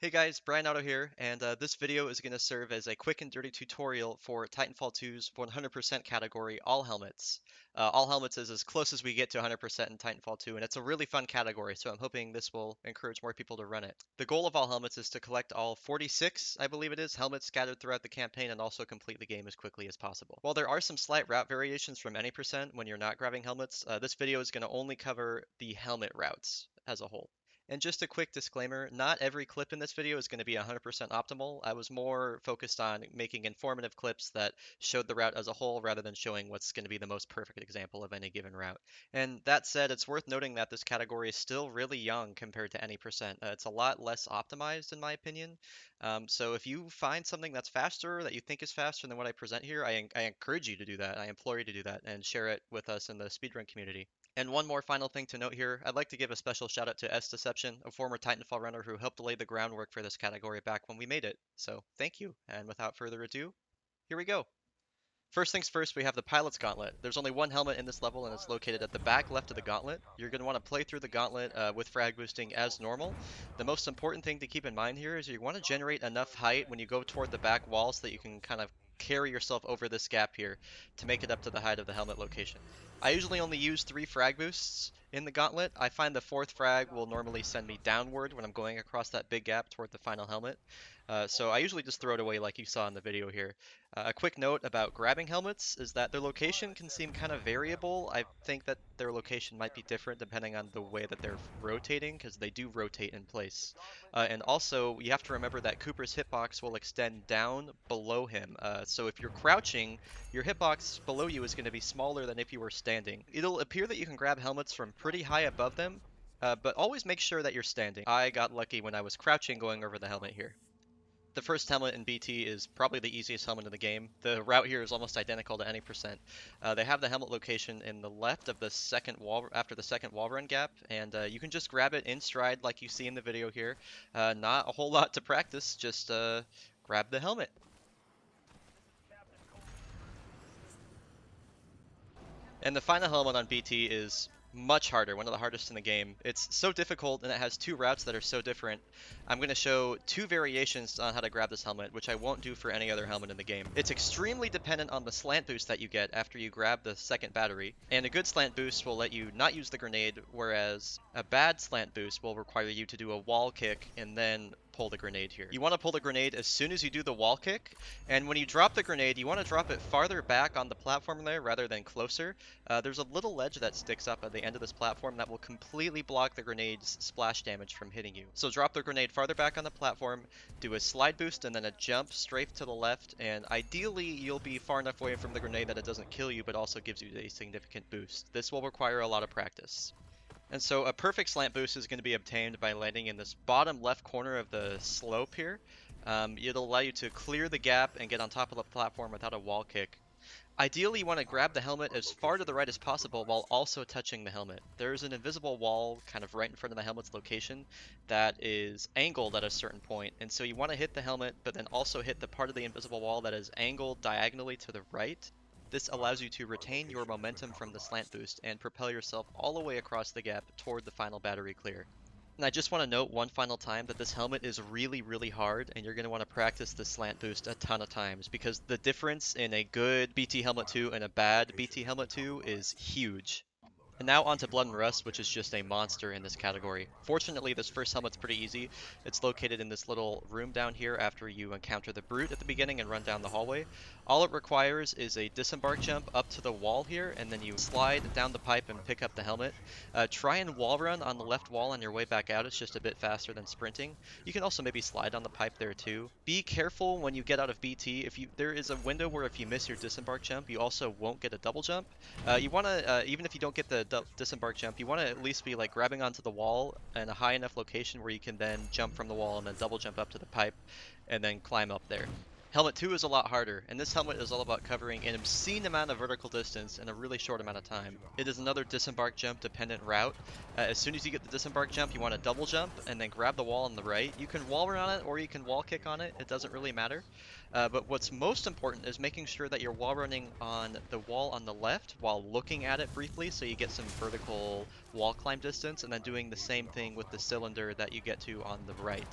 Hey guys, Brian Otto here, and this video is going to serve as a quick and dirty tutorial for Titanfall 2's 100% category, All Helmets. All Helmets is as close as we get to 100% in Titanfall 2, and it's a really fun category, so I'm hoping this will encourage more people to run it. The goal of All Helmets is to collect all 46, I believe it is, helmets scattered throughout the campaign and also complete the game as quickly as possible. While there are some slight route variations from any percent when you're not grabbing helmets, this video is going to only cover the helmet routes as a whole. And just a quick disclaimer, not every clip in this video is going to be 100% optimal. I was more focused on making informative clips that showed the route as a whole rather than showing what's going to be the most perfect example of any given route. And that said, it's worth noting that this category is still really young compared to any percent. It's a lot less optimized in my opinion. So if you find something that's faster, that you think is faster than what I present here, I encourage you to do that. I implore you to do that and share it with us in the speedrun community. And one more final thing to note here, I'd like to give a special shout out to S Deception, a former Titanfall runner who helped lay the groundwork for this category back when we made it. So thank you, and without further ado, here we go. First things first, we have the Pilot's Gauntlet. There's only one helmet in this level and it's located at the back left of the Gauntlet. You're going to want to play through the Gauntlet with frag boosting as normal. The most important thing to keep in mind here is you want to generate enough height when you go toward the back wall so that you can kind of carry yourself over this gap here to make it up to the height of the helmet location. I usually only use 3 frag boosts in the Gauntlet. I find the 4th frag will normally send me downward when I'm going across that big gap toward the final helmet. So I usually just throw it away like you saw in the video here. A quick note about grabbing helmets is that their location can seem kind of variable. I think that their location might be different depending on the way that they're rotating, because they do rotate in place. And also, you have to remember that Cooper's hitbox will extend down below him. So if you're crouching, your hitbox below you is going to be smaller than if you were standing. It'll appear that you can grab helmets from pretty high above them, but always make sure that you're standing. I got lucky when I was crouching going over the helmet here. The first helmet in BT is probably the easiest helmet in the game. The route here is almost identical to any percent. They have the helmet location in the left of the second wall, after the second wall run gap, and you can just grab it in stride like you see in the video here. Not a whole lot to practice, just grab the helmet. And the final helmet on BT is much harder, one of the hardest in the game. It's so difficult and it has 2 routes that are so different. I'm going to show 2 variations on how to grab this helmet, which I won't do for any other helmet in the game. It's extremely dependent on the slant boost that you get after you grab the second battery, and a good slant boost will let you not use the grenade, whereas a bad slant boost will require you to do a wall kick and then pull the grenade here. You want to pull the grenade as soon as you do the wall kick, and when you drop the grenade, you want to drop it farther back on the platform there rather than closer. There's a little ledge that sticks up at the end of this platform that will completely block the grenade's splash damage from hitting you. So drop the grenade farther back on the platform, do a slide boost and then a jump straight to the left, and ideally you'll be far enough away from the grenade that it doesn't kill you but also gives you a significant boost. This will require a lot of practice. And so a perfect slant boost is going to be obtained by landing in this bottom left corner of the slope here. It'll allow you to clear the gap and get on top of the platform without a wall kick. Ideally, you want to grab the helmet as far to the right as possible while also touching the helmet. There's an invisible wall kind of right in front of the helmet's location that is angled at a certain point, and so you want to hit the helmet but then also hit the part of the invisible wall that is angled diagonally to the right. This allows you to retain your momentum from the slant boost and propel yourself all the way across the gap toward the final battery clear. And I just want to note one final time that this helmet is really hard, and you're going to want to practice the slant boost a ton of times because the difference in a good BT Helmet 2 and a bad BT Helmet 2 is huge. And now onto Blood and Rust, which is just a monster in this category. Fortunately, this first helmet's pretty easy. It's located in this little room down here after you encounter the Brute at the beginning and run down the hallway. All it requires is a disembark jump up to the wall here, and then you slide down the pipe and pick up the helmet. Try and wall run on the left wall on your way back out. It's just a bit faster than sprinting. You can also maybe slide on the pipe there too. Be careful when you get out of BT. There is a window where if you miss your disembark jump, you also won't get a double jump. You want to, even if you don't get the disembark jump, you want to at least be like grabbing onto the wall in a high enough location where you can then jump from the wall and then double jump up to the pipe and then climb up there. Helmet 2 is a lot harder, and this helmet is all about covering an obscene amount of vertical distance in a really short amount of time. It is another disembark jump dependent route. As soon as you get the disembark jump, you want to double jump and then grab the wall on the right. You can wall run on it or you can wall kick on it, it doesn't really matter. But what's most important is making sure that you're wall running on the wall on the left while looking at it briefly so you get some vertical wall climb distance, and then doing the same thing with the cylinder that you get to on the right.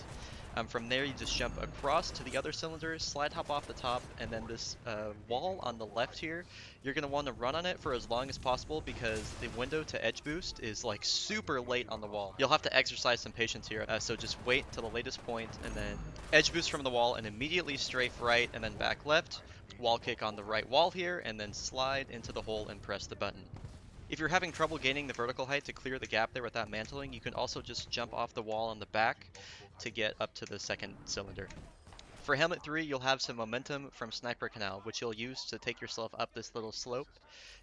From there, you just jump across to the other cylinders, slide hop off the top, and then this wall on the left here, you're going to want to run on it for as long as possible because the window to edge boost is like super late on the wall. You'll have to exercise some patience here, so just wait till the latest point and then edge boost from the wall and immediately strafe right and then back left, wall kick on the right wall here, and then slide into the hole and press the button. If you're having trouble gaining the vertical height to clear the gap there without mantling, you can also just jump off the wall on the back to get up to the second cylinder. For Helmet 3, you'll have some momentum from Sniper Canal, which you'll use to take yourself up this little slope.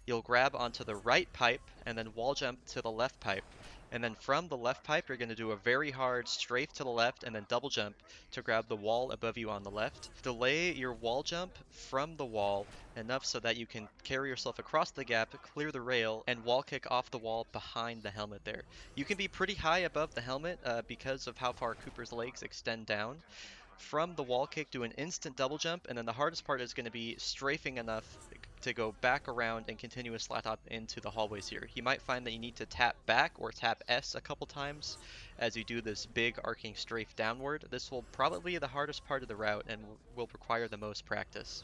You'll grab onto the right pipe and then wall jump to the left pipe. And then from the left pipe, you're going to do a very hard strafe to the left and then double jump to grab the wall above you on the left. Delay your wall jump from the wall enough so that you can carry yourself across the gap, clear the rail, and wall kick off the wall behind the helmet there. You can be pretty high above the helmet because of how far Cooper's legs extend down. From the wall kick, do an instant double jump, and then the hardest part is going to be strafing enough to go back around and continue a slat hop into the hallways here. You might find that you need to tap back or tap S a couple times as you do this big arcing strafe downward. This will probably be the hardest part of the route and will require the most practice.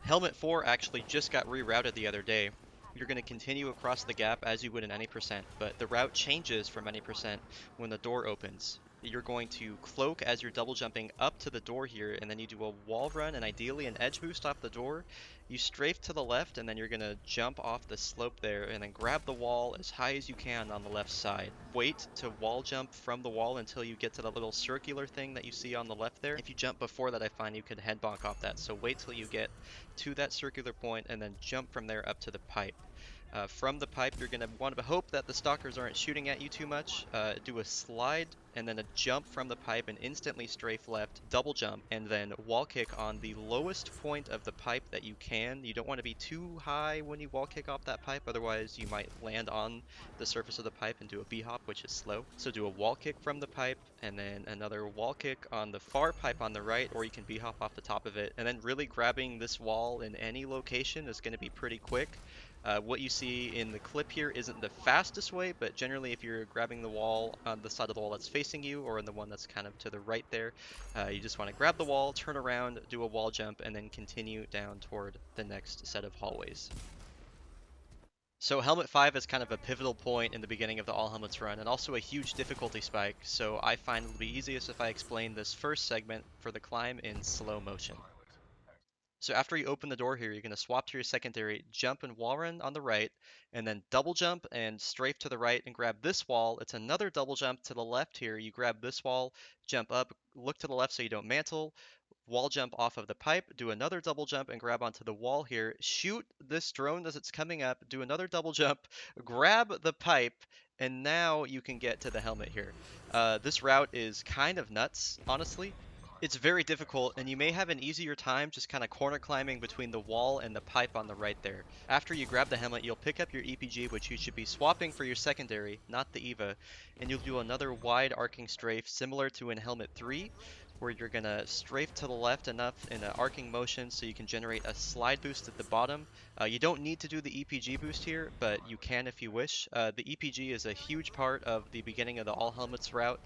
Helmet 4 actually just got rerouted the other day. You're going to continue across the gap as you would in any percent, but the route changes from any percent when the door opens. You're going to cloak as you're double jumping up to the door here, and then you do a wall run and ideally an edge boost off the door. You strafe to the left, and then you're going to jump off the slope there, and then grab the wall as high as you can on the left side. Wait to wall jump from the wall until you get to the little circular thing that you see on the left there. If you jump before that, I find you could head bonk off that, so wait till you get to that circular point and then jump from there up to the pipe. From the pipe, you're going to want to hope that the stalkers aren't shooting at you too much. Do a slide and then a jump from the pipe and instantly strafe left, double jump, and then wall kick on the lowest point of the pipe that you can. You don't want to be too high when you wall kick off that pipe, otherwise you might land on the surface of the pipe and do a B-hop, which is slow. So do a wall kick from the pipe and then another wall kick on the far pipe on the right, or you can B-hop off the top of it. And then really grabbing this wall in any location is going to be pretty quick. What you see in the clip here isn't the fastest way, but generally if you're grabbing the wall on the side of the wall that's facing you or in the one that's kind of to the right there, you just want to grab the wall, turn around, do a wall jump, and then continue down toward the next set of hallways. So Helmet 5 is kind of a pivotal point in the beginning of the All Helmets run, and also a huge difficulty spike, so I find it'll be easiest if I explain this first segment for the climb in slow motion. So after you open the door here, you're going to swap to your secondary, jump and wall run on the right, and then double jump and strafe to the right and grab this wall. It's another double jump to the left here. You grab this wall, jump up, look to the left so you don't mantle, wall jump off of the pipe, do another double jump and grab onto the wall here, shoot this drone as it's coming up, do another double jump, grab the pipe, and now you can get to the helmet here. This route is kind of nuts, honestly. It's very difficult, and you may have an easier time just kind of corner climbing between the wall and the pipe on the right there. After you grab the helmet, you'll pick up your EPG, which you should be swapping for your secondary, not the EVA, and you'll do another wide arcing strafe similar to in Helmet 3, where you're going to strafe to the left enough in an arcing motion so you can generate a slide boost at the bottom. You don't need to do the EPG boost here, but you can if you wish. The EPG is a huge part of the beginning of the All Helmets route.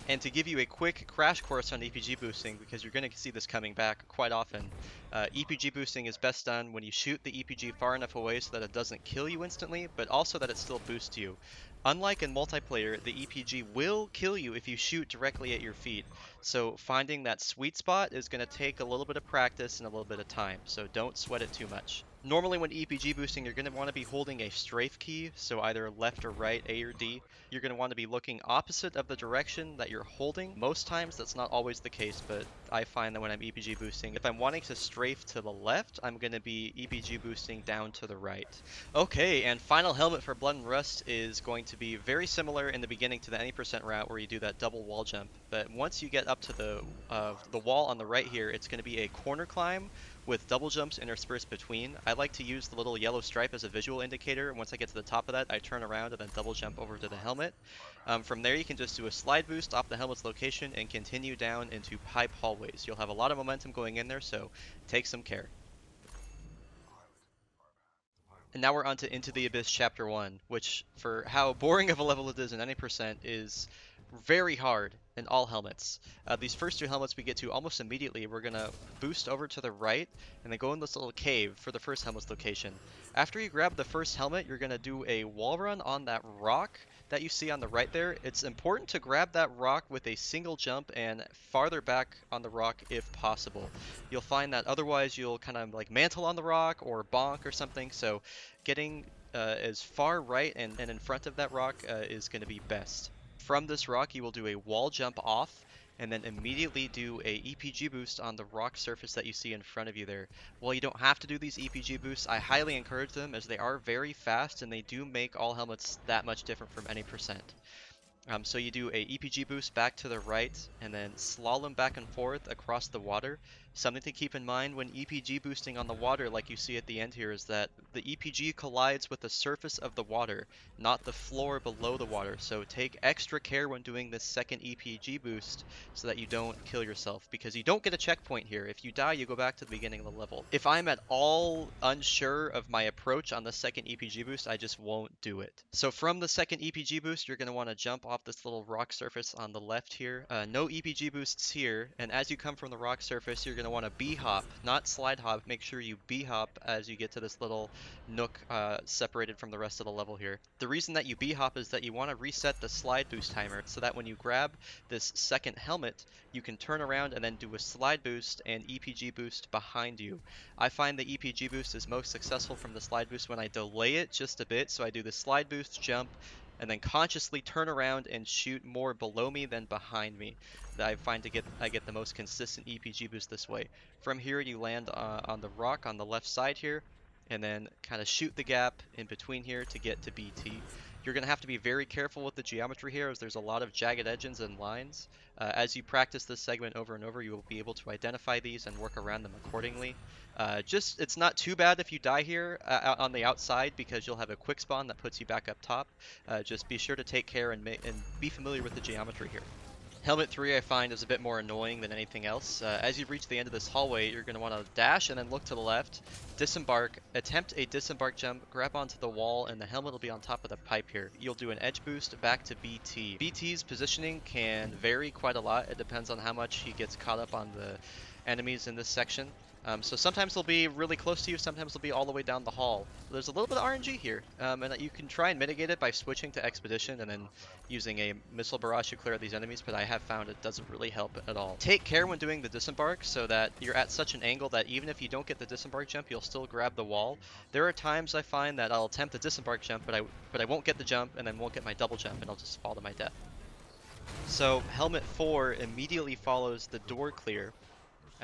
And to give you a quick crash course on EPG boosting, because you're going to see this coming back quite often, EPG boosting is best done when you shoot the EPG far enough away so that it doesn't kill you instantly, but also that it still boosts you. Unlike in multiplayer, the EPG will kill you if you shoot directly at your feet, so finding that sweet spot is going to take a little bit of practice and a little bit of time, so don't sweat it too much. Normally when EPG boosting, you're going to want to be holding a strafe key, so either left or right, A or D. You're going to want to be looking opposite of the direction that you're holding. Most times that's not always the case, but I find that when I'm EPG boosting, if I'm wanting to strafe to the left, I'm going to be EPG boosting down to the right. Okay, and final helmet for Blood and Rust is going to be very similar in the beginning to the any percent route where you do that double wall jump. But once you get up to the wall on the right here, it's going to be a corner climb with double jumps interspersed between. I like to use the little yellow stripe as a visual indicator. Once I get to the top of that, I turn around and then double jump over to the helmet. From there, you can just do a slide boost off the helmet's location and continue down into pipe hallways. You'll have a lot of momentum going in there, so take some care. And now we're on to Into the Abyss Chapter 1, which, for how boring of a level it is in any percent, is very hard in all helmets. These first two helmets we get to almost immediately. We're going to boost over to the right and then go in this little cave for the first helmet's location. After you grab the first helmet, you're going to do a wall run on that rock that you see on the right there. It's important to grab that rock with a single jump and farther back on the rock if possible. You'll find that otherwise you'll kind of like mantle on the rock or bonk or something, so getting as far right and in front of that rock is going to be best. From this rock, you will do a wall jump off and then immediately do a EPG boost on the rock surface that you see in front of you there. While you don't have to do these EPG boosts, I highly encourage them as they are very fast and they do make all helmets that much different from any percent. So you do a EPG boost back to the right and then slalom back and forth across the water. Something to keep in mind when EPG boosting on the water, like you see at the end here, is that the EPG collides with the surface of the water, not the floor below the water. So take extra care when doing this second EPG boost so that you don't kill yourself, because you don't get a checkpoint here. If you die, you go back to the beginning of the level. If I'm at all unsure of my approach on the second EPG boost, I just won't do it. So from the second EPG boost, you're going to want to jump off this little rock surface on the left here. No EPG boosts here, and as you come from the rock surface, you're going to want to B-hop, not slide hop. Make sure you B-hop as you get to this little nook separated from the rest of the level here. The reason that you B-hop is that you want to reset the slide boost timer so that when you grab this second helmet, you can turn around and then do a slide boost and EPG boost behind you. I find the EPG boost is most successful from the slide boost when I delay it just a bit, so I do the slide boost, jump, and then consciously turn around and shoot more below me than behind me. I find I get the most consistent EPG boost this way. From here, you land on the rock on the left side here, and then kind of shoot the gap in between here to get to BT. You're going to have to be very careful with the geometry here as there's a lot of jagged edges and lines. As you practice this segment over and over, you will be able to identify these and work around them accordingly. It's not too bad if you die here out on the outside because you'll have a quick spawn that puts you back up top. Just be sure to take care and be familiar with the geometry here. Helmet 3 I find is a bit more annoying than anything else. As you reach the end of this hallway, you're going to want to dash and then look to the left, disembark, attempt a disembark jump, grab onto the wall, and the helmet will be on top of the pipe here. You'll do an edge boost back to BT. BT's positioning can vary quite a lot. It depends on how much he gets caught up on the enemies in this section. So sometimes they'll be really close to you, sometimes they'll be all the way down the hall. There's a little bit of RNG here, and you can try and mitigate it by switching to Expedition and then using a missile barrage to clear out these enemies, but I have found it doesn't really help at all. Take care when doing the disembark so that you're at such an angle that even if you don't get the disembark jump, you'll still grab the wall. There are times I find that I'll attempt the disembark jump, but I won't get the jump and then won't get my double jump, and I'll just fall to my death. So Helmet 4 immediately follows the door clear.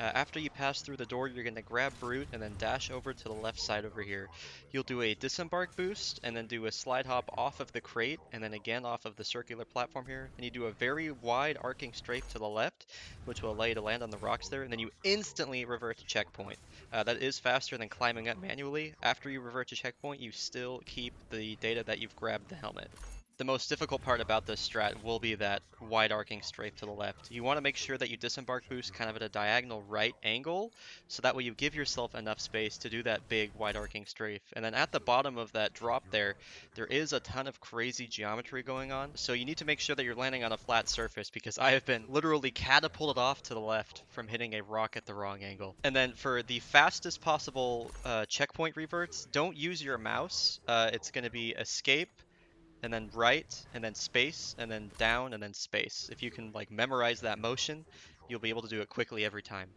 After you pass through the door, you're going to grab Brute and then dash over to the left side over here. You'll do a disembark boost and then do a slide hop off of the crate and then again off of the circular platform here. And you do a very wide arcing strafe to the left, which will allow you to land on the rocks there. And then you instantly revert to checkpoint. That is faster than climbing up manually. After you revert to checkpoint, you still keep the data that you've grabbed the helmet. The most difficult part about this strat will be that wide arcing strafe to the left. You want to make sure that you disembark boost kind of at a diagonal right angle, so that way you give yourself enough space to do that big wide arcing strafe. And then at the bottom of that drop there is a ton of crazy geometry going on, so you need to make sure that you're landing on a flat surface, because I have been literally catapulted off to the left from hitting a rock at the wrong angle. And then for the fastest possible checkpoint reverts, don't use your mouse. It's going to be escape, and then right, and then space, and then down, and then space. If you can like memorize that motion, you'll be able to do it quickly every time.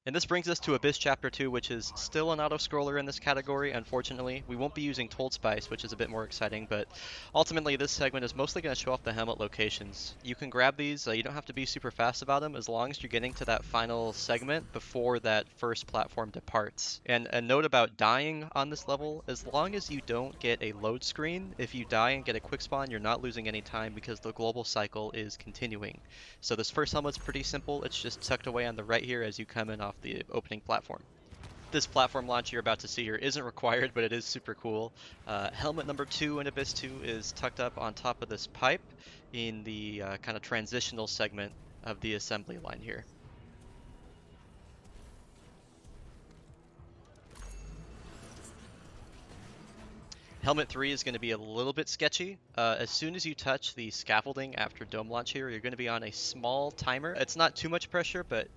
And this brings us to Abyss Chapter 2, which is still an auto-scroller in this category, unfortunately. We won't be using Told Spice, which is a bit more exciting, but ultimately this segment is mostly going to show off the helmet locations. You can grab these, you don't have to be super fast about them, as long as you're getting to that final segment before that first platform departs. And a note about dying on this level, as long as you don't get a load screen, if you die and get a quick spawn, you're not losing any time because the global cycle is continuing. So this first helmet's pretty simple, it's just tucked away on the right here as you come in off the opening platform. This platform launch you're about to see here isn't required, but it is super cool. Helmet number 2 in Abyss 2 is tucked up on top of this pipe in the kind of transitional segment of the assembly line here. Helmet 3 is going to be a little bit sketchy. As soon as you touch the scaffolding after dome launch here, you're going to be on a small timer. It's not too much pressure, but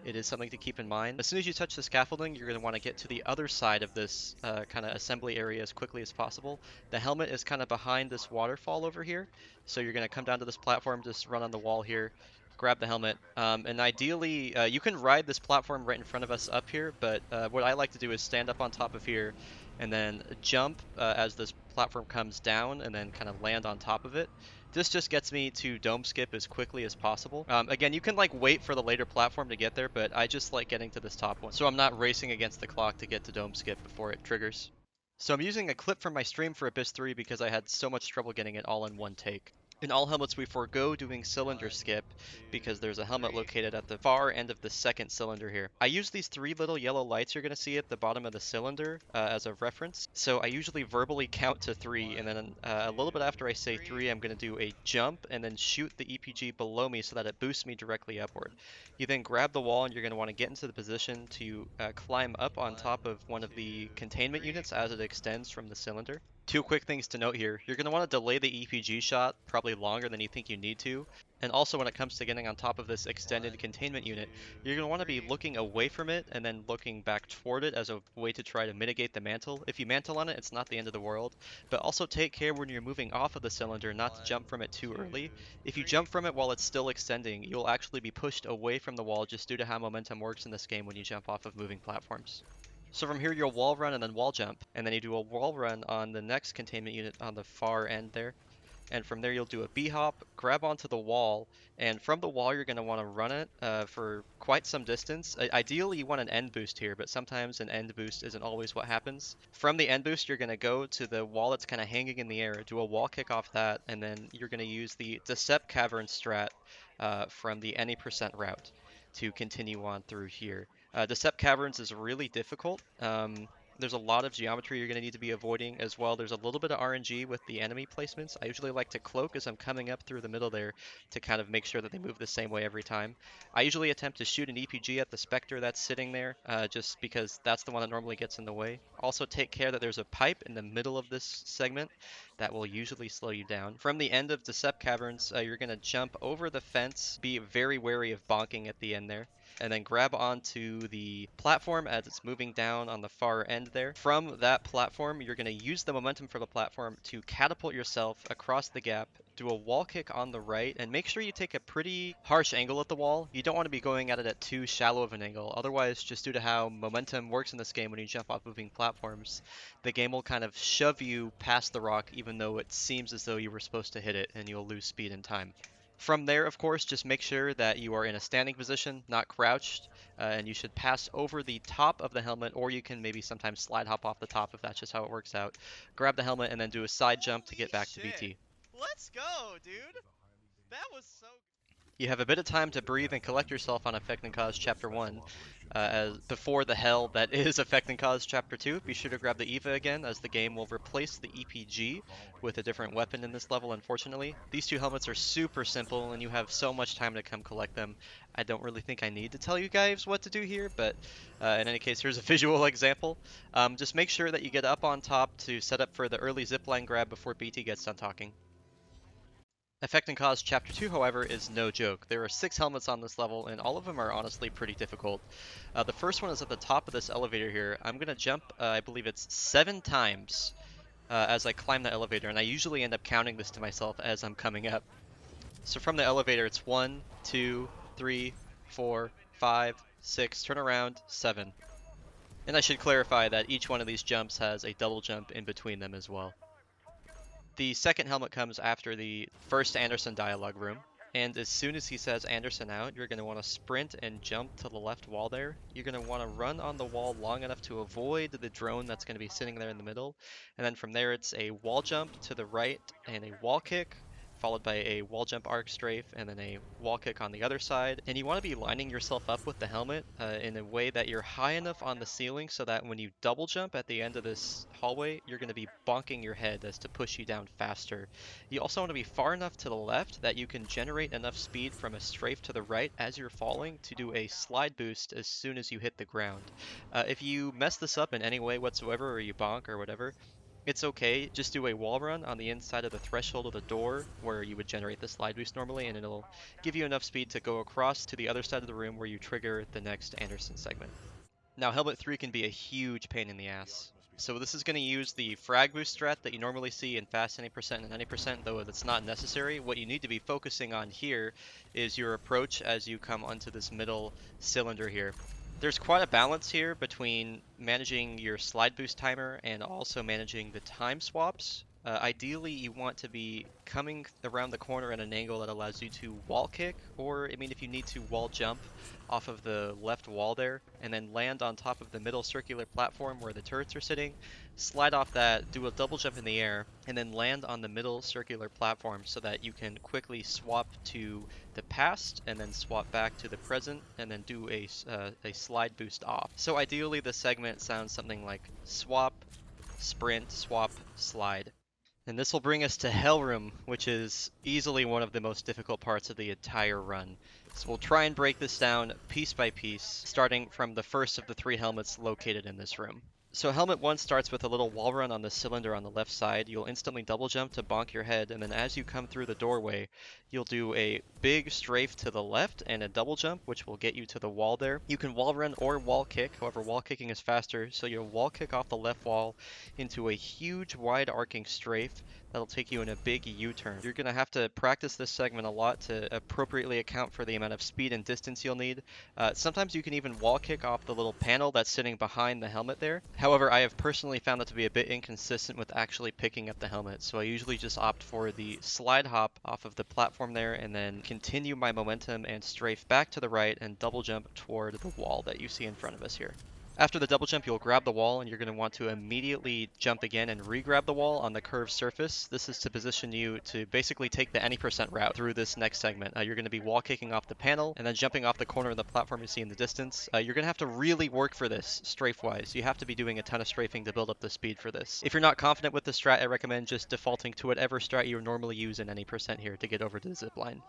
it is something to keep in mind. As soon as you touch the scaffolding, you're going to want to get to the other side of this kind of assembly area as quickly as possible. The helmet is kind of behind this waterfall over here, so you're going to come down to this platform, just run on the wall here, grab the helmet, and ideally you can ride this platform right in front of us up here, but what I like to do is stand up on top of here and then jump as this platform comes down and then kind of land on top of it. This just gets me to dome skip as quickly as possible. Again, you can like wait for the later platform to get there, but I just like getting to this top one, so I'm not racing against the clock to get to dome skip before it triggers. So I'm using a clip from my stream for Abyss 3 because I had so much trouble getting it all in one take. In all helmets, we forego doing cylinder skip because there's a helmet located at the far end of the second cylinder here. I use these three little yellow lights you're going to see at the bottom of the cylinder as a reference. So I usually verbally count to 3, and then a little bit after I say 3, I'm going to do a jump and then shoot the EPG below me so that it boosts me directly upward. You then grab the wall and you're going to want to get into the position to climb up on top of one of the containment units as it extends from the cylinder. Two quick things to note here. You're going to want to delay the EPG shot probably longer than you think you need to. And also when it comes to getting on top of this extended containment unit, you're going to want to be looking away from it and then looking back toward it as a way to try to mitigate the mantle. If you mantle on it, it's not the end of the world. But also take care when you're moving off of the cylinder not to jump from it too early. If you jump from it while it's still extending, you'll actually be pushed away from the wall just due to how momentum works in this game when you jump off of moving platforms. So from here you'll wall run and then wall jump, and then you do a wall run on the next containment unit on the far end there. And from there you'll do a B-hop, grab onto the wall, and from the wall you're going to want to run it for quite some distance. Ideally you want an end boost here, but sometimes an end boost isn't always what happens. From the end boost you're going to go to the wall that's kind of hanging in the air, do a wall kick off that, and then you're going to use the Decept Cavern strat from the any percent route to continue on through here. Decept Caverns is really difficult. There's a lot of geometry you're going to need to be avoiding as well. There's a little bit of RNG with the enemy placements. I usually like to cloak as I'm coming up through the middle there to kind of make sure that they move the same way every time. I usually attempt to shoot an EPG at the Spectre that's sitting there just because that's the one that normally gets in the way. Also take care that there's a pipe in the middle of this segment that will usually slow you down. From the end of Decept Caverns, you're going to jump over the fence, be very wary of bonking at the end there, and then grab onto the platform as it's moving down on the far end there. From that platform, you're going to use the momentum for the platform to catapult yourself across the gap, do a wall kick on the right, and make sure you take a pretty harsh angle at the wall. You don't want to be going at it at too shallow of an angle, otherwise, just due to how momentum works in this game when you jump off moving platforms, the game will kind of shove you past the rock even though it seems as though you were supposed to hit it, and you'll lose speed and time. From there, of course, just make sure that you are in a standing position, not crouched, and you should pass over the top of the helmet, or you can maybe sometimes slide hop off the top if that's just how it works out. Grab the helmet and then do a side jump to get back to BT. Let's go, dude. That was so. You have a bit of time to breathe and collect yourself on Effect and Cause Chapter 1 as before the hell that is Effect and Cause Chapter 2. Be sure to grab the EVA again as the game will replace the EPG with a different weapon in this level, unfortunately. These two helmets are super simple and you have so much time to come collect them. I don't really think I need to tell you guys what to do here, but in any case, here's a visual example. Just make sure that you get up on top to set up for the early zipline grab before BT gets done talking. Effect and Cause Chapter 2, however, is no joke. There are 6 helmets on this level, and all of them are honestly pretty difficult. The first one is at the top of this elevator here. I'm going to jump, I believe it's 7 times as I climb the elevator, and I usually end up counting this to myself as I'm coming up. So from the elevator, it's 1, 2, 3, 4, 5, 6, turn around, 7. And I should clarify that each one of these jumps has a double jump in between them as well. The second helmet comes after the first Anderson dialogue room, and as soon as he says Anderson out, you're going to want to sprint and jump to the left wall there. You're going to want to run on the wall long enough to avoid the drone that's going to be sitting there in the middle, and then from there it's a wall jump to the right and a wall kick, followed by a wall jump arc strafe and then a wall kick on the other side. And you want to be lining yourself up with the helmet in a way that you're high enough on the ceiling so that when you double jump at the end of this hallway, you're going to be bonking your head as to push you down faster. You also want to be far enough to the left that you can generate enough speed from a strafe to the right as you're falling to do a slide boost as soon as you hit the ground. If you mess this up in any way whatsoever, or you bonk or whatever, it's okay. Just do a wall run on the inside of the threshold of the door where you would generate the slide boost normally, and it'll give you enough speed to go across to the other side of the room where you trigger the next Anderson segment. Now, Helmet 3 can be a huge pain in the ass. So this is going to use the frag boost strat that you normally see in fast 90% and 90%, though that's not necessary. What you need to be focusing on here is your approach as you come onto this middle cylinder here. There's quite a balance here between managing your slide boost timer and also managing the time swaps. Ideally, you want to be coming around the corner at an angle that allows you to wall kick, or I mean, if you need to wall jump off of the left wall there, and then land on top of the middle circular platform where the turrets are sitting, slide off that, do a double jump in the air, and then land on the middle circular platform so that you can quickly swap to the past and then swap back to the present and then do a slide boost off. So ideally the segment sounds something like swap, sprint, swap, slide. And this will bring us to Hellroom, which is easily one of the most difficult parts of the entire run. So we'll try and break this down piece by piece, starting from the first of the 3 helmets located in this room. So helmet 1 starts with a little wall run on the cylinder on the left side. You'll instantly double jump to bonk your head, and then as you come through the doorway, you'll do a big strafe to the left and a double jump, which will get you to the wall there. You can wall run or wall kick, however wall kicking is faster, so you'll wall kick off the left wall into a huge wide arcing strafe that'll take you in a big U-turn. You're going to have to practice this segment a lot to appropriately account for the amount of speed and distance you'll need. Sometimes you can even wall kick off the little panel that's sitting behind the helmet there. However, I have personally found that to be a bit inconsistent with actually picking up the helmet, so I usually just opt for the slide hop off of the platform there and then continue my momentum and strafe back to the right and double jump toward the wall that you see in front of us here. After the double jump, you'll grab the wall, and you're going to want to immediately jump again and re-grab the wall on the curved surface. This is to position you to basically take the any percent route through this next segment. You're going to be wall kicking off the panel and then jumping off the corner of the platform you see in the distance. You're going to have to really work for this strafe-wise. You have to be doing a ton of strafing to build up the speed for this. If you're not confident with the strat, I recommend just defaulting to whatever strat you normally use in any percent here to get over to the zip line.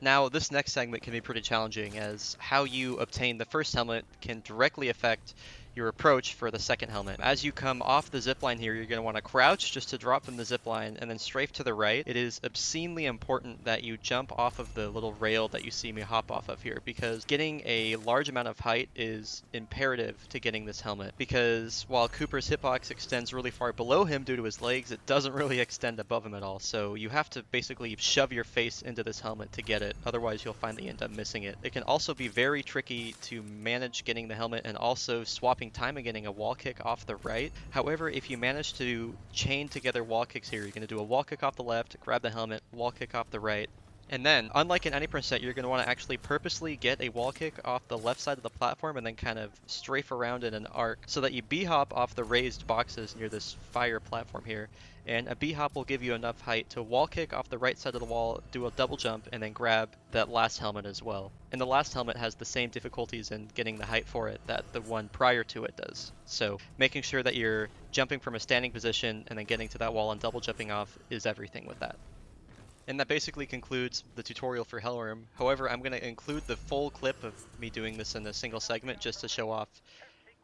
Now, this next segment can be pretty challenging, as how you obtain the first helmet can directly affect your approach for the second helmet. As you come off the zipline here, you're going to want to crouch just to drop from the zipline and then strafe to the right. It is obscenely important that you jump off of the little rail that you see me hop off of here, because getting a large amount of height is imperative to getting this helmet, because while Cooper's hitbox extends really far below him due to his legs, it doesn't really extend above him at all. So you have to basically shove your face into this helmet to get it, otherwise you'll find that you end up missing it. It can also be very tricky to manage getting the helmet and also swapping time and getting a wall kick off the right. However, if you manage to chain together wall kicks here, you're going to do a wall kick off the left, grab the helmet, wall kick off the right, and then, unlike in any percent, you're going to want to actually purposely get a wall kick off the left side of the platform and then kind of strafe around in an arc so that you b-hop off the raised boxes near this fire platform here. And a b-hop will give you enough height to wall kick off the right side of the wall, do a double jump, and then grab that last helmet as well. And the last helmet has the same difficulties in getting the height for it that the one prior to it does. So making sure that you're jumping from a standing position and then getting to that wall and double jumping off is everything with that. And that basically concludes the tutorial for Hellworm. However, I'm going to include the full clip of me doing this in a single segment just to show off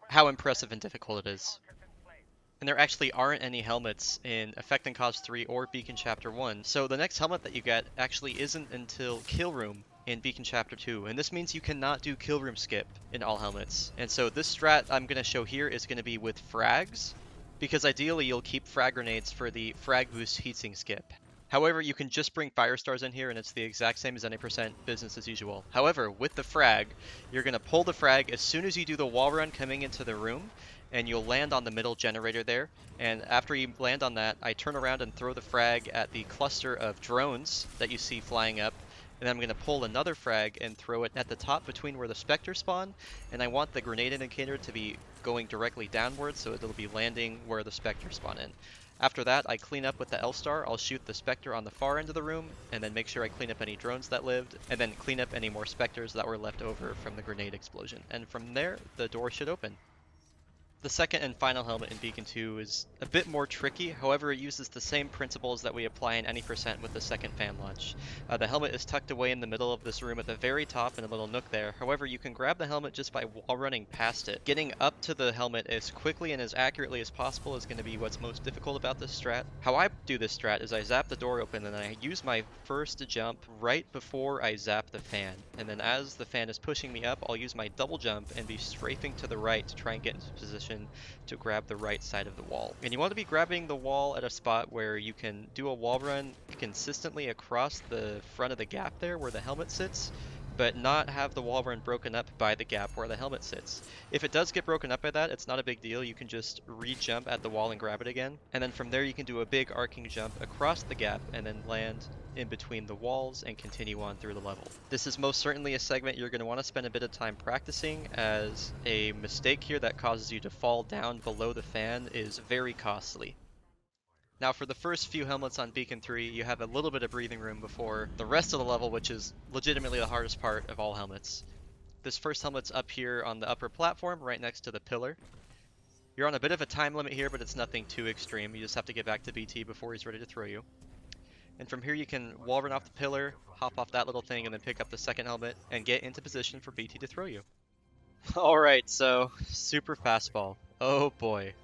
how impressive and difficult it is. And there actually aren't any helmets in Effect and Cause 3 or Beacon Chapter 1, so the next helmet that you get actually isn't until Kill Room in Beacon Chapter 2, and this means you cannot do Kill Room skip in all helmets. And so this strat I'm going to show here is going to be with frags, because ideally you'll keep frag grenades for the frag boost heatsink skip. However, you can just bring fire stars in here and it's the exact same as any percent business as usual. However, with the frag, you're going to pull the frag as soon as you do the wall run coming into the room, and you'll land on the middle generator there. And after you land on that, I turn around and throw the frag at the cluster of drones that you see flying up. And then I'm going to pull another frag and throw it at the top between where the Spectres spawn. And I want the grenade indicator to be going directly downwards, so it'll be landing where the Spectres spawn in. After that, I clean up with the L-Star. I'll shoot the Spectre on the far end of the room, and then make sure I clean up any drones that lived, and then clean up any more Spectres that were left over from the grenade explosion. And from there, the door should open. The second and final helmet in Beacon 2 is a bit more tricky, however it uses the same principles that we apply in any percent with the second fan launch. The helmet is tucked away in the middle of this room at the very top in a little nook there, however you can grab the helmet just by wall running past it. Getting up to the helmet as quickly and as accurately as possible is going to be what's most difficult about this strat. How I do this strat is I zap the door open and I use my first jump right before I zap the fan, and then as the fan is pushing me up I'll use my double jump and be strafing to the right to try and get into position to grab the right side of the wall. And you want to be grabbing the wall at a spot where you can do a wall run consistently across the front of the gap there where the helmet sits, but not have the wall run broken up by the gap where the helmet sits. If it does get broken up by that, it's not a big deal. You can just re-jump at the wall and grab it again. And then from there you can do a big arcing jump across the gap and then land in between the walls and continue on through the level. This is most certainly a segment you're going to want to spend a bit of time practicing, as a mistake here that causes you to fall down below the fan is very costly. Now for the first few helmets on Beacon 3, you have a little bit of breathing room before the rest of the level, which is legitimately the hardest part of all helmets. This first helmet's up here on the upper platform, right next to the pillar. You're on a bit of a time limit here, but it's nothing too extreme. You just have to get back to BT before he's ready to throw you. And from here you can wall run off the pillar, hop off that little thing, and then pick up the second helmet and get into position for BT to throw you. Alright, so super fastball. Oh boy.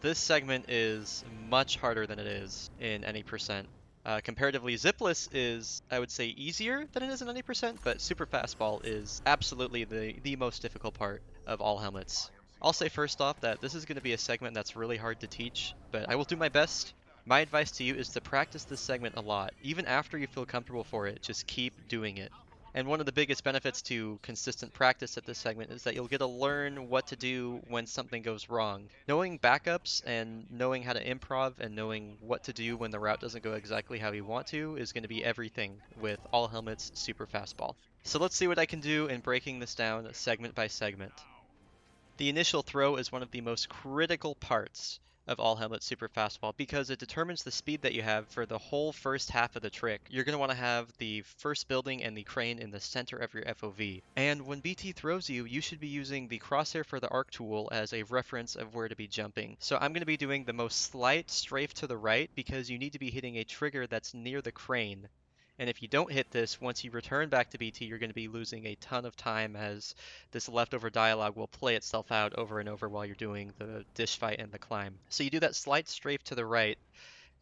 This segment is much harder than it is in any percent. Comparatively, zipless is, I would say, easier than it is in any percent, but super fastball is absolutely the most difficult part of all helmets. I'll say first off that this is going to be a segment that's really hard to teach, but I will do my best. My advice to you is to practice this segment a lot. Even after you feel comfortable for it, just keep doing it. And one of the biggest benefits to consistent practice at this segment is that you'll get to learn what to do when something goes wrong. Knowing backups and knowing how to improv and knowing what to do when the route doesn't go exactly how you want to is going to be everything with all helmets super fastball. So let's see what I can do in breaking this down segment by segment. The initial throw is one of the most critical parts of all helmet super fastball because it determines the speed that you have for the whole first half of the trick. You're going to want to have the first building and the crane in the center of your FOV. And when BT throws you, you should be using the crosshair for the arc tool as a reference of where to be jumping. So I'm going to be doing the most slight strafe to the right because you need to be hitting a trigger that's near the crane. And if you don't hit this, once you return back to BT, you're going to be losing a ton of time as this leftover dialogue will play itself out over and over while you're doing the dish fight and the climb. So you do that slight strafe to the right,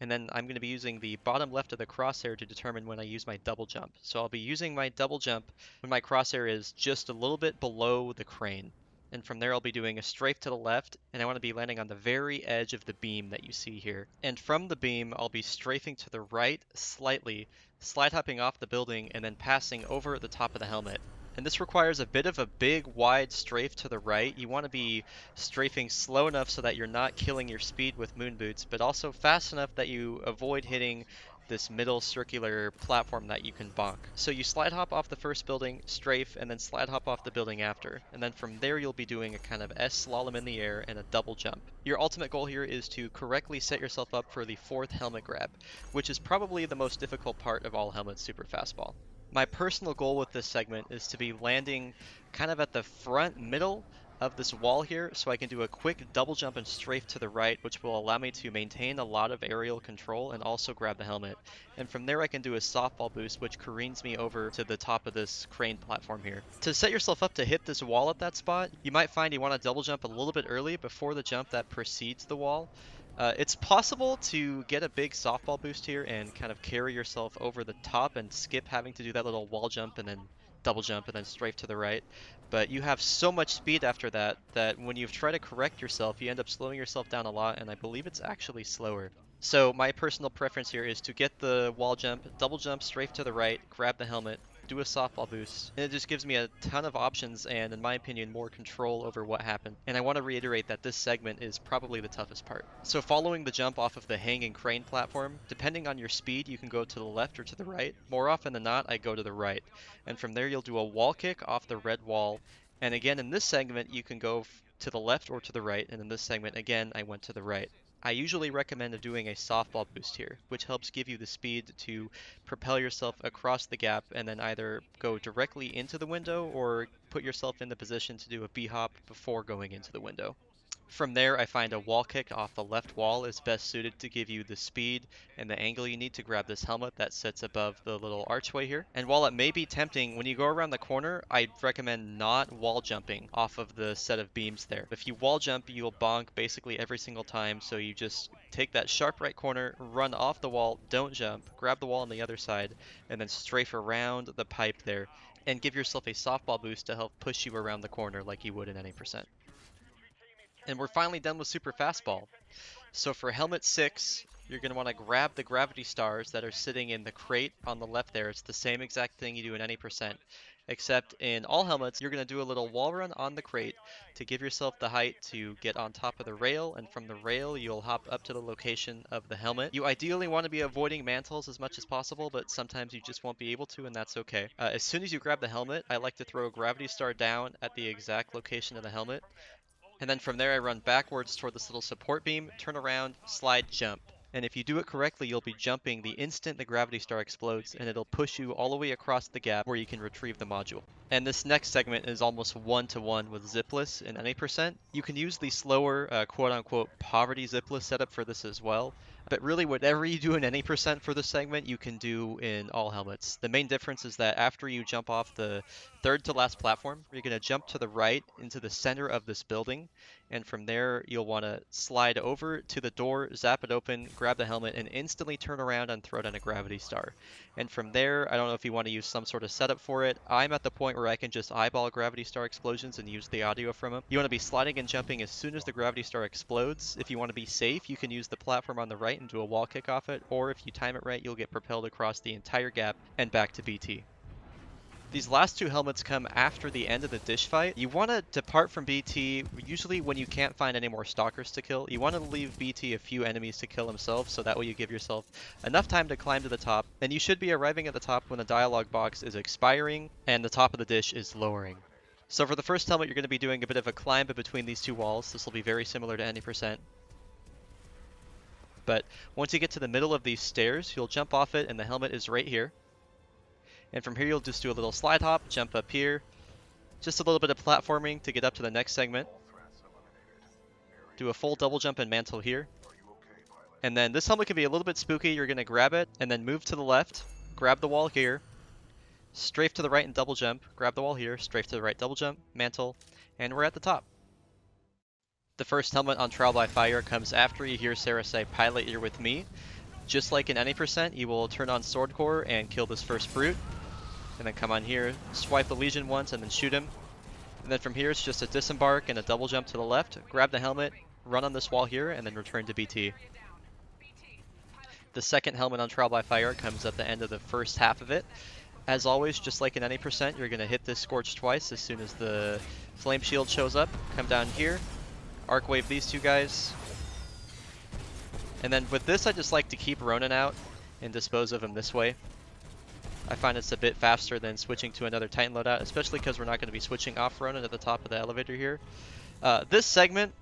and then I'm going to be using the bottom left of the crosshair to determine when I use my double jump. So I'll be using my double jump when my crosshair is just a little bit below the crane. And from there I'll be doing a strafe to the left, and I want to be landing on the very edge of the beam that you see here. And from the beam I'll be strafing to the right slightly, slide hopping off the building, and then passing over the top of the helmet. And this requires a bit of a big, wide strafe to the right. You want to be strafing slow enough so that you're not killing your speed with moon boots, but also fast enough that you avoid hitting this middle circular platform that you can bonk. So you slide hop off the first building, strafe, and then slide hop off the building after. And then from there you'll be doing a kind of S slalom in the air and a double jump. Your ultimate goal here is to correctly set yourself up for the fourth helmet grab, which is probably the most difficult part of all helmets super fastball. My personal goal with this segment is to be landing kind of at the front middle of this wall here, so I can do a quick double jump and strafe to the right, which will allow me to maintain a lot of aerial control and also grab the helmet. And from there I can do a softball boost, which careens me over to the top of this crane platform here. To set yourself up to hit this wall at that spot, you might find you want to double jump a little bit early before the jump that precedes the wall. It's possible to get a big softball boost here and kind of carry yourself over the top and skip having to do that little wall jump and then double jump and then strafe to the right. But you have so much speed after that that when you try to correct yourself, you end up slowing yourself down a lot, and I believe it's actually slower. So my personal preference here is to get the wall jump, double jump, strafe to the right, grab the helmet, do a softball boost, and it just gives me a ton of options and, in my opinion, more control over what happened. And I want to reiterate that this segment is probably the toughest part. So following the jump off of the hanging crane platform, depending on your speed, you can go to the left or to the right. More often than not, I go to the right. And from there, you'll do a wall kick off the red wall. And again, in this segment, you can go to the left or to the right. And in this segment, again, I went to the right. I usually recommend doing a softball boost here, which helps give you the speed to propel yourself across the gap and then either go directly into the window or put yourself in the position to do a B-hop before going into the window. From there, I find a wall kick off the left wall is best suited to give you the speed and the angle you need to grab this helmet that sits above the little archway here. And while it may be tempting, when you go around the corner, I'd recommend not wall jumping off of the set of beams there. If you wall jump, you'll bonk basically every single time, so you just take that sharp right corner, run off the wall, don't jump, grab the wall on the other side, and then strafe around the pipe there, and give yourself a softball boost to help push you around the corner like you would in any percent. And we're finally done with Super Fastball. So for helmet 6, you're going to want to grab the gravity stars that are sitting in the crate on the left there. It's the same exact thing you do in any percent, except in all helmets, you're going to do a little wall run on the crate to give yourself the height to get on top of the rail, and from the rail, you'll hop up to the location of the helmet. You ideally want to be avoiding mantles as much as possible, but sometimes you just won't be able to, and that's okay. As soon as you grab the helmet, I like to throw a gravity star down at the exact location of the helmet. And then from there I run backwards toward this little support beam, turn around, slide, jump. And if you do it correctly, you'll be jumping the instant the gravity star explodes, and it'll push you all the way across the gap where you can retrieve the module. And this next segment is almost one-to-one with zipless in any percent. You can use the slower, quote-unquote, poverty zipless setup for this as well. But really, whatever you do in any percent for this segment, you can do in all helmets. The main difference is that after you jump off the third to last platform, you're going to jump to the right into the center of this building, and from there you'll want to slide over to the door, zap it open, grab the helmet, and instantly turn around and throw down a gravity star. And from there, I don't know if you want to use some sort of setup for it. I'm at the point where I can just eyeball gravity star explosions and use the audio from them. You want to be sliding and jumping as soon as the gravity star explodes. If you want to be safe, you can use the platform on the right and do a wall kick off it, or if you time it right, you'll get propelled across the entire gap and back to BT. These last two helmets come after the end of the dish fight. You want to depart from BT usually when you can't find any more stalkers to kill. You want to leave BT a few enemies to kill themselves, so that way you give yourself enough time to climb to the top. And you should be arriving at the top when the dialogue box is expiring and the top of the dish is lowering. So for the first helmet, you're going to be doing a bit of a climb between these two walls. This will be very similar to any percent. But once you get to the middle of these stairs, you'll jump off it and the helmet is right here. And from here you'll just do a little slide hop, jump up here, just a little bit of platforming to get up to the next segment. Do a full double jump and mantle here. And then this helmet can be a little bit spooky. You're going to grab it and then move to the left, grab the wall here, strafe to the right and double jump, grab the wall here, strafe to the right, double jump, mantle, and we're at the top. The first helmet on Trial by Fire comes after you hear Sarah say, "Pilot, you're with me." Just like in any percent, you will turn on Sword Core and kill this first brute. And then come on here, swipe the Legion once, and then shoot him. And then from here, it's just a disembark and a double jump to the left, grab the helmet, run on this wall here, and then return to BT. The second helmet on Trial by Fire comes at the end of the first half of it. As always, just like in any percent, you're going to hit this Scorch twice as soon as the Flame Shield shows up. Come down here, Arc Wave these two guys. And then with this, I just like to keep Ronin out and dispose of him this way. I find it's a bit faster than switching to another Titan loadout, especially because we're not going to be switching off Ronin at the top of the elevator here. This segment,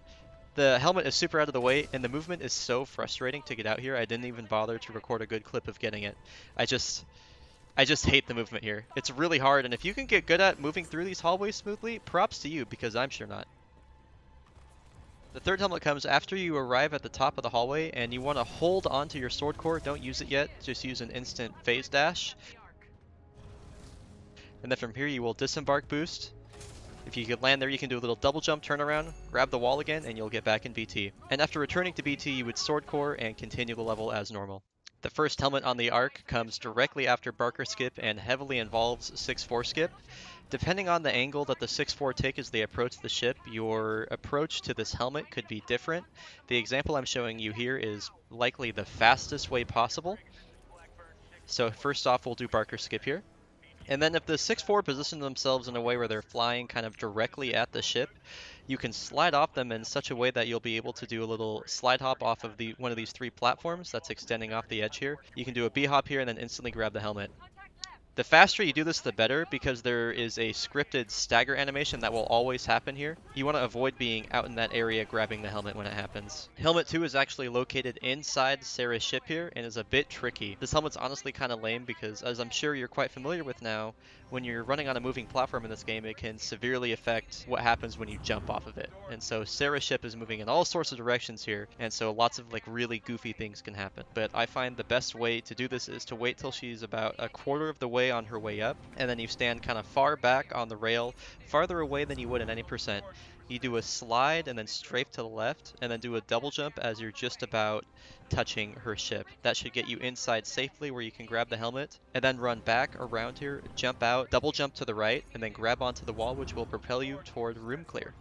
the helmet is super out of the way, and the movement is so frustrating to get out here. I didn't even bother to record a good clip of getting it. I just hate the movement here. It's really hard, and if you can get good at moving through these hallways smoothly, props to you, because I'm sure not. The third helmet comes after you arrive at the top of the hallway, and you want to hold onto your sword core. Don't use it yet, just use an instant phase dash. And then from here you will disembark boost. If you can land there, you can do a little double jump, turn around, grab the wall again, and you'll get back in BT. And after returning to BT, you would sword core and continue the level as normal. The first helmet on the arc comes directly after Barker Skip and heavily involves 6-4 Skip. Depending on the angle that the 6-4 take as they approach the ship, your approach to this helmet could be different. The example I'm showing you here is likely the fastest way possible. So first off, we'll do Barker Skip here. And then if the 6-4 position themselves in a way where they're flying kind of directly at the ship, you can slide off them in such a way that you'll be able to do a little slide hop off of one of these three platforms that's extending off the edge here. You can do a B hop here and then instantly grab the helmet. The faster you do this, the better, because there is a scripted stagger animation that will always happen here. You want to avoid being out in that area grabbing the helmet when it happens. Helmet 2 is actually located inside Sarah's ship here and is a bit tricky. This helmet's honestly kind of lame because, as I'm sure you're quite familiar with now, when you're running on a moving platform in this game, it can severely affect what happens when you jump off of it. And so Sarah's ship is moving in all sorts of directions here, and so lots of like really goofy things can happen. But I find the best way to do this is to wait till she's about a quarter of the way on her way up, and then you stand kind of far back on the rail, farther away than you would in any percent. You do a slide and then strafe to the left, and then do a double jump as you're just about touching her ship. That should get you inside safely where you can grab the helmet, and then run back around here, jump out, double jump to the right, and then grab onto the wall, which will propel you toward room clear.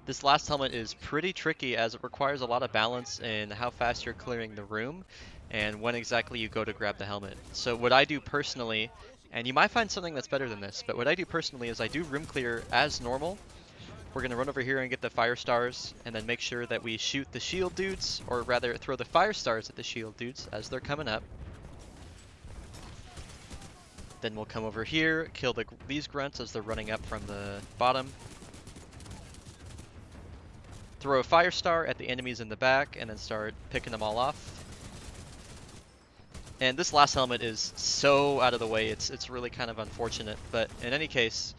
This last helmet is pretty tricky as it requires a lot of balance in how fast you're clearing the room and when exactly you go to grab the helmet. So what I do personally, and you might find something that's better than this, but what I do personally is I do room clear as normal. We're going to run over here and get the fire stars, and then make sure that we shoot the shield dudes, or rather throw the fire stars at the shield dudes as they're coming up. Then we'll come over here, kill these grunts as they're running up from the bottom. Throw a fire star at the enemies in the back, and then start picking them all off. And this last helmet is so out of the way, it's really kind of unfortunate, but in any case,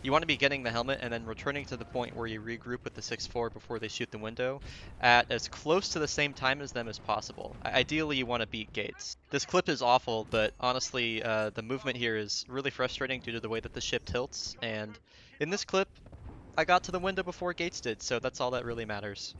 you want to be getting the helmet and then returning to the point where you regroup with the 6-4 before they shoot the window at as close to the same time as them as possible. Ideally, you want to beat Gates. This clip is awful, but honestly, the movement here is really frustrating due to the way that the ship tilts, and in this clip, I got to the window before Gates did, so that's all that really matters.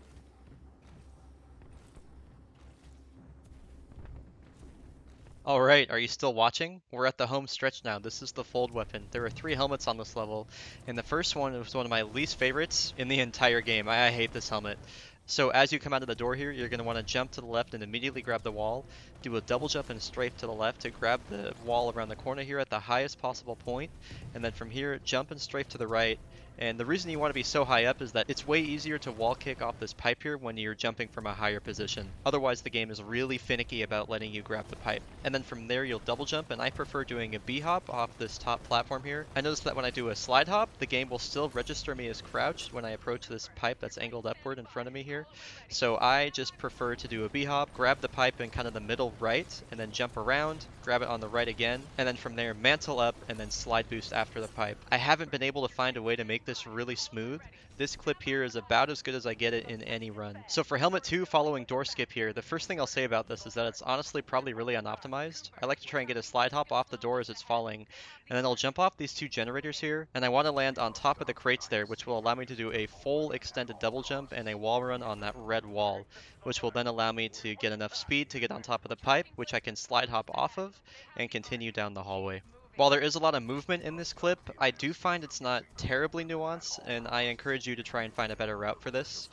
Alright, are you still watching? We're at the home stretch now. This is the fold weapon. There are 3 helmets on this level, and the first one was one of my least favorites in the entire game. I hate this helmet. So as you come out of the door here, you're going to want to jump to the left and immediately grab the wall. Do a double jump and strafe to the left to grab the wall around the corner here at the highest possible point. And then from here, jump and strafe to the right. And the reason you want to be so high up is that it's way easier to wall kick off this pipe here when you're jumping from a higher position. Otherwise, the game is really finicky about letting you grab the pipe. And then from there, you'll double jump, and I prefer doing a B-hop off this top platform here. I noticed that when I do a slide hop, the game will still register me as crouched when I approach this pipe that's angled upward in front of me here. So I just prefer to do a B-hop, grab the pipe in kind of the middle right, and then jump around, grab it on the right again, and then from there mantle up and then slide boost after the pipe. I haven't been able to find a way to make this really smooth. This clip here is about as good as I get it in any run. So for helmet 2 following door skip here, the first thing I'll say about this is that it's honestly probably really unoptimized. I like to try and get a slide hop off the door as it's falling, and then I'll jump off these 2 generators here, and I want to land on top of the crates there, which will allow me to do a full extended double jump and a wall run on that red wall, which will then allow me to get enough speed to get on top of the pipe, which I can slide hop off of and continue down the hallway. While there is a lot of movement in this clip, I do find it's not terribly nuanced, and I encourage you to try and find a better route for this.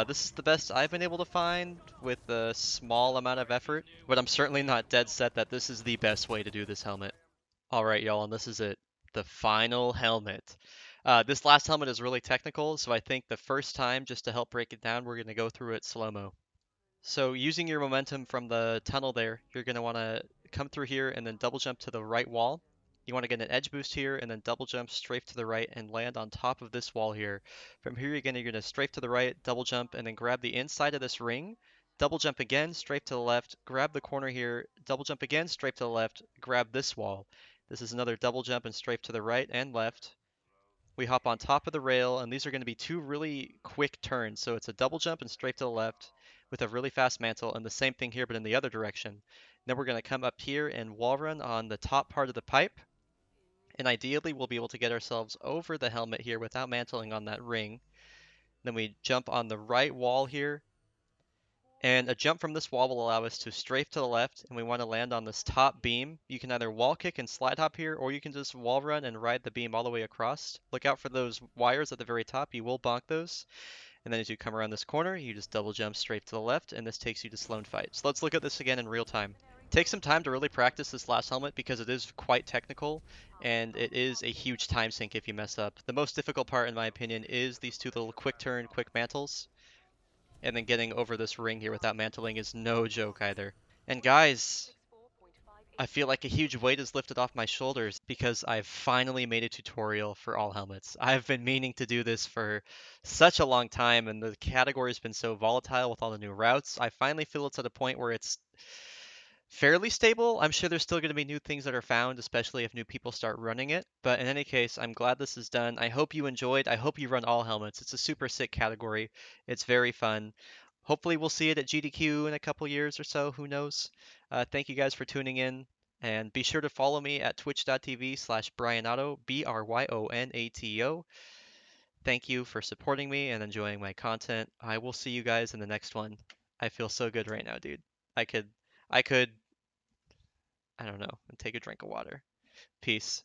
This is the best I've been able to find with a small amount of effort, but I'm certainly not dead set that this is the best way to do this helmet. Alright y'all, and this is it. The final helmet. This last helmet is really technical, so I think the first time, just to help break it down, we're going to go through it slow-mo. So using your momentum from the tunnel there, you're going to want to come through here and then double jump to the right wall. You want to get an edge boost here and then double jump strafe to the right and land on top of this wall here. From here, you're going to strafe to the right, double jump, and then grab the inside of this ring. Double jump again, strafe to the left, grab the corner here, double jump again, strafe to the left, grab this wall. This is another double jump and strafe to the right and left. We hop on top of the rail, and these are going to be 2 really quick turns. So it's a double jump and strafe to the left with a really fast mantle, and the same thing here, but in the other direction. Then we're going to come up here and wall run on the top part of the pipe. And ideally, we'll be able to get ourselves over the helmet here without mantling on that ring. Then we jump on the right wall here. And a jump from this wall will allow us to strafe to the left, and we want to land on this top beam. You can either wall kick and slide hop here, or you can just wall run and ride the beam all the way across. Look out for those wires at the very top, you will bonk those. And then as you come around this corner, you just double jump straight to the left, and this takes you to Sloan Fight. So let's look at this again in real time. Take some time to really practice this last helmet because it is quite technical, and it is a huge time sink if you mess up. The most difficult part, in my opinion, is these 2 little quick turn, quick mantles. And then getting over this ring here without mantling is no joke either. And guys, I feel like a huge weight is lifted off my shoulders because I've finally made a tutorial for all helmets. I've been meaning to do this for such a long time, and the category's been so volatile with all the new routes. I finally feel it's at a point where it's fairly stable. I'm sure there's still going to be new things that are found, especially if new people start running it. But in any case, I'm glad this is done. I hope you enjoyed. I hope you run all helmets. It's a super sick category. It's very fun. Hopefully, we'll see it at GDQ in a couple years or so. Who knows? Thank you guys for tuning in. And be sure to follow me at twitch.tv/Bryonato, BRYONATO. Thank you for supporting me and enjoying my content. I will see you guys in the next one. I feel so good right now, dude. I could I don't know, and take a drink of water. Peace.